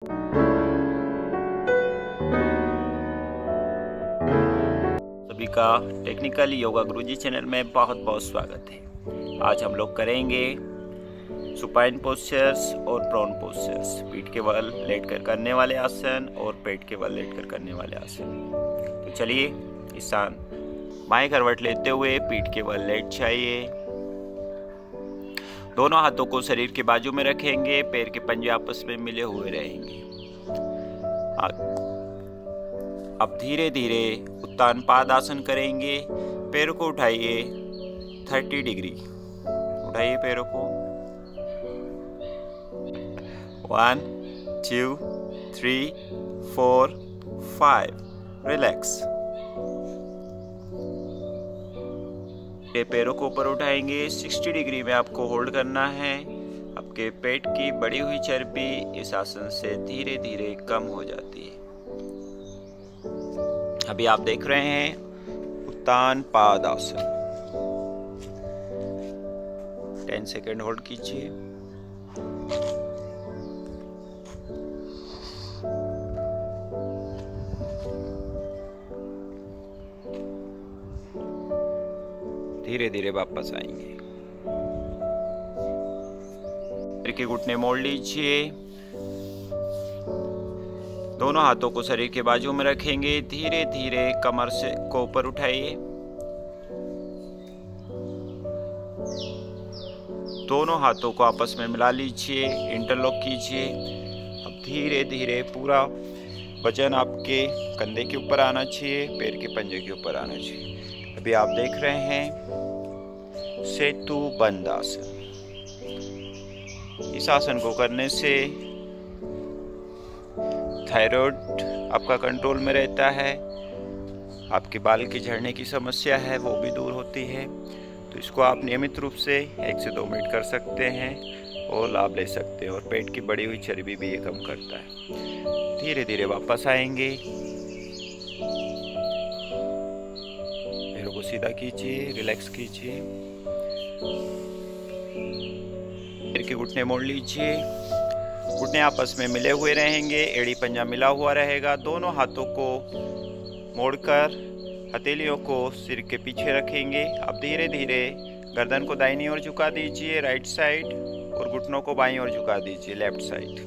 सभी का टेक्निकल योगा गुरुजी चैनल में बहुत बहुत स्वागत है। आज हम लोग करेंगे सुपाइन पोस्चर्स और प्रोन पोस्चर्स, पीठ के बल लेटकर करने वाले आसन और पेट के बल लेटकर करने वाले आसन। तो चलिए, ईशान बाएं करवट लेते हुए पीठ के बल लेट जाइए। दोनों हाथों को शरीर के बाजू में रखेंगे, पैर के पंजे आपस में मिले हुए रहेंगे। अब धीरे धीरे उत्तान पाद आसन करेंगे। पैरों को उठाइए 30 डिग्री, उठाइए पैरों को। 1 2 3 4 5, रिलैक्स। ये पैरों को ऊपर उठाएंगे। 60 डिग्री में आपको होल्ड करना है। आपके पेट की बढ़ी हुई चर्बी इस आसन से धीरे धीरे कम हो जाती है। अभी आप देख रहे हैं उत्तान पाद आसन। 10 सेकेंड होल्ड कीजिए। धीरे धीरे वापस आएंगे। पैर के घुटने मोड़ लीजिए। दोनों हाथों को शरीर के बाजू में रखेंगे। धीरे धीरे कमर से को ऊपर उठाइए। दोनों हाथों को आपस में मिला लीजिए, इंटरलॉक कीजिए। अब धीरे धीरे पूरा वजन आपके कंधे के ऊपर आना चाहिए, पैर के पंजे के ऊपर आना चाहिए। अभी आप देख रहे हैं सेतु बंद आसन। इस आसन को करने से थायराइड आपका कंट्रोल में रहता है। आपके बाल के झड़ने की समस्या है वो भी दूर होती है। तो इसको आप नियमित रूप से 1 से 2 मिनट कर सकते हैं और लाभ ले सकते हैं। और पेट की बढ़ी हुई चर्बी भी ये कम करता है। धीरे धीरे वापस आएंगे। पैरों को सीधा कीजिए, रिलैक्स कीजिए। पैर के घुटने मोड़ लीजिए। घुटने आपस में मिले हुए रहेंगे, एड़ी पंजा मिला हुआ रहेगा। दोनों हाथों को मोड़कर हथेलियों को सिर के पीछे रखेंगे। अब धीरे धीरे गर्दन को दाहिनी ओर झुका दीजिए, राइट साइड, और घुटनों को बाईं ओर झुका दीजिए, लेफ्ट साइड।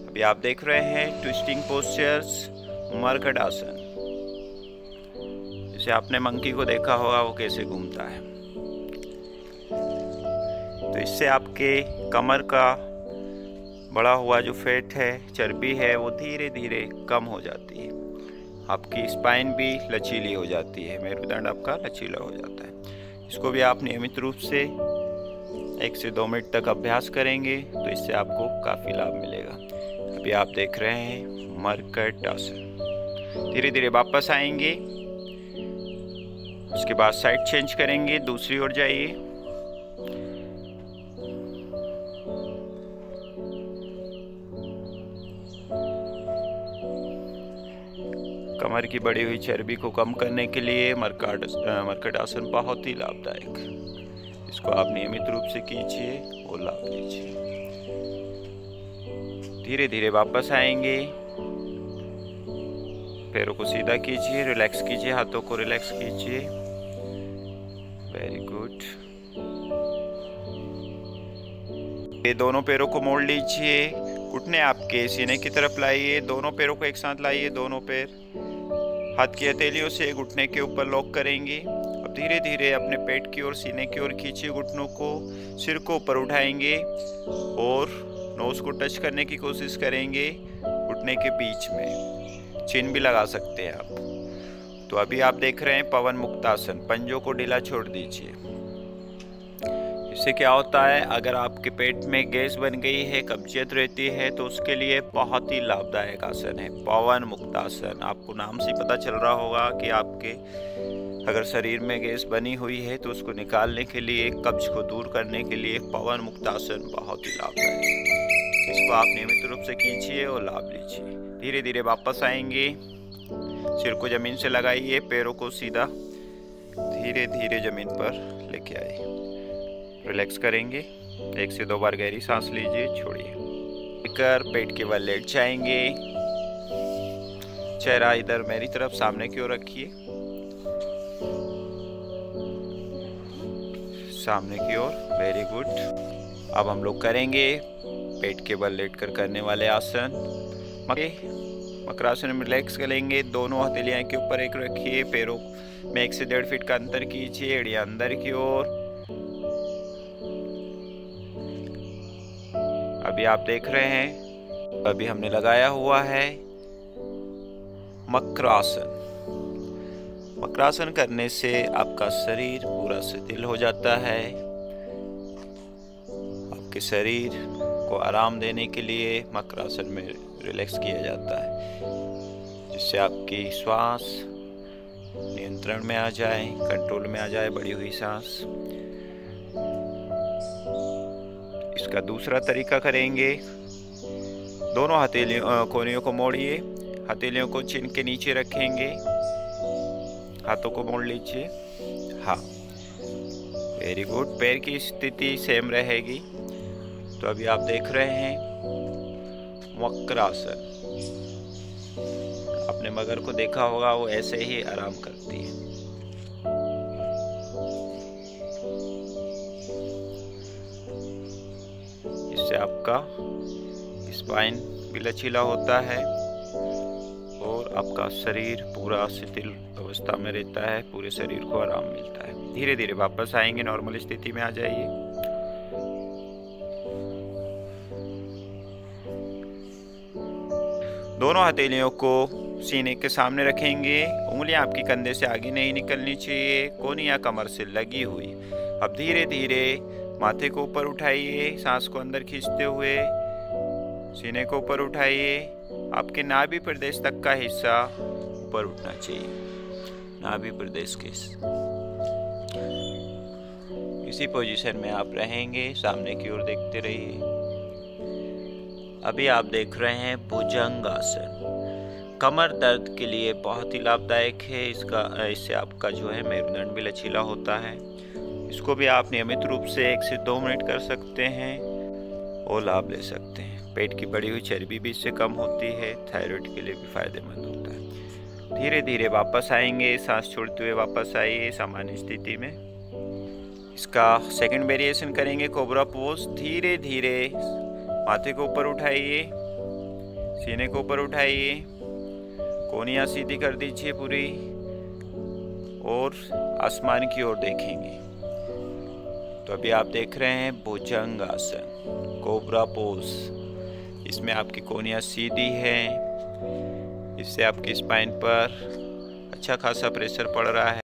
अभी आप देख रहे हैं ट्विस्टिंग पोस्चर्स, मरकट आसन। जैसे आपने मंकी को देखा होगा वो कैसे घूमता है। तो इससे आपके कमर का बढ़ा हुआ जो फैट है, चर्बी है, वो धीरे धीरे कम हो जाती है। आपकी स्पाइन भी लचीली हो जाती है, मेरुदंड आपका लचीला हो जाता है। इसको भी आप नियमित रूप से 1 से 2 मिनट तक अभ्यास करेंगे तो इससे आपको काफ़ी लाभ मिलेगा। अभी आप देख रहे हैं मरकट आसन। धीरे धीरे वापस आएंगे। उसके बाद साइड चेंज करेंगे, दूसरी ओर जाइए। कमर की बढ़ी हुई चर्बी को कम करने के लिए मरकट आसन बहुत ही लाभदायक। इसको आप नियमित रूप से कीजिए और लाभ लीजिए। धीरे धीरे वापस आएंगे। पैरों को सीधा कीजिए, रिलैक्स कीजिए, हाथों को रिलैक्स कीजिए। Very good. ये दोनों पैरों को मोड़ लीजिए। घुटने आपके सीने की तरफ लाइए। दोनों पैरों को एक साथ लाइए। दोनों पैर हाथ की हथेलियों से घुटने के ऊपर लॉक करेंगे। अब धीरे धीरे अपने पेट की ओर, सीने की ओर खींचिए घुटनों को। सिर को ऊपर उठाएंगे और नोज को टच करने की कोशिश करेंगे घुटने के बीच में। चिन भी लगा सकते हैं आप। तो अभी आप देख रहे हैं पवन मुक्त आसन। पंजों को ढीला छोड़ दीजिए। इससे क्या होता है, अगर आपके पेट में गैस बन गई है, कब्जियत रहती है, तो उसके लिए बहुत ही लाभदायक आसन है पवन मुक्त आसन। आपको नाम से पता चल रहा होगा कि आपके अगर शरीर में गैस बनी हुई है तो उसको निकालने के लिए, कब्ज को दूर करने के लिए पवन मुक्त आसन बहुत ही लाभदायक है। इसको आप नियमित रूप से कीजिए और लाभ लीजिए। धीरे धीरे वापस आएंगे। सिर को जमीन से लगाइए, पैरों को सीधा धीरे धीरे जमीन पर लेके आइए। रिलैक्स करेंगे। 1 से 2 बार गहरी सांस लीजिए, छोड़िए। लेकर पेट के बल लेट जाएंगे। चेहरा इधर मेरी तरफ सामने की ओर रखिए, सामने की ओर। Very good. अब हम लोग करेंगे पेट के बल लेट कर करने वाले आसन। मकरासन में रिलैक्स करेंगे। दोनों हथेलियां के ऊपर एक रखिए, पैरों में 1 से 1.5 फीट का अंतर कीजिए, एड़ियां अंदर की ओर। अभी आप देख रहे हैं, अभी हमने लगाया हुआ है मकरासन। मकरासन करने से आपका शरीर पूरा शिथिल हो जाता है। आपके शरीर को आराम देने के लिए मकरासन में रिलैक्स किया जाता है, जिससे आपकी श्वास नियंत्रण में आ जाए, कंट्रोल में आ जाए, बढ़ी हुई सांस। इसका दूसरा तरीका करेंगे। दोनों हथेलियों कोहनियों को मोड़िए, हथेलियों को चिन के नीचे रखेंगे, हाथों को मोड़ लीजिए। हाँ, वेरी गुड। पैर की स्थिति सेम रहेगी। तो अभी आप देख रहे हैं मकरासन। अपने मगर को देखा होगा, वो ऐसे ही आराम करती है। इससे आपका स्पाइन भी लचीला होता है और आपका शरीर पूरा शिथिल अवस्था में रहता है, पूरे शरीर को आराम मिलता है। धीरे धीरे वापस आएंगे, नॉर्मल स्थिति में आ जाइए। दोनों हथेलियों को सीने के सामने रखेंगे। उंगलियां आपकी कंधे से आगे नहीं निकलनी चाहिए, कोहनियां कमर से लगी हुई। अब धीरे धीरे माथे को ऊपर उठाइए, सांस को अंदर खींचते हुए सीने को ऊपर उठाइए। आपके नाभि प्रदेश तक का हिस्सा ऊपर उठना चाहिए, नाभि प्रदेश के। इसी पोजीशन में आप रहेंगे, सामने की ओर देखते रहिए। अभी आप देख रहे हैं भुजंगासन। कमर दर्द के लिए बहुत ही लाभदायक है। इससे आपका जो है मेरुदंड भी लचीला होता है। इसको भी आप नियमित रूप से 1 से 2 मिनट कर सकते हैं और लाभ ले सकते हैं। पेट की बढ़ी हुई चर्बी भी इससे कम होती है, थायराइड के लिए भी फायदेमंद होता है। धीरे धीरे वापस आएंगे, सांस छोड़ते हुए वापस आइए सामान्य स्थिति में। इसका सेकंड वेरिएशन करेंगे कोबरा पोज। धीरे धीरे माथे को ऊपर उठाइए, सीने को ऊपर उठाइए, कोहनियां सीधी कर दीजिए पूरी और आसमान की ओर देखेंगे। तो अभी आप देख रहे हैं भुजंगासन, कोबरा पोज। इसमें आपकी कोहनियां सीधी है, इससे आपकी स्पाइन पर अच्छा खासा प्रेशर पड़ रहा है।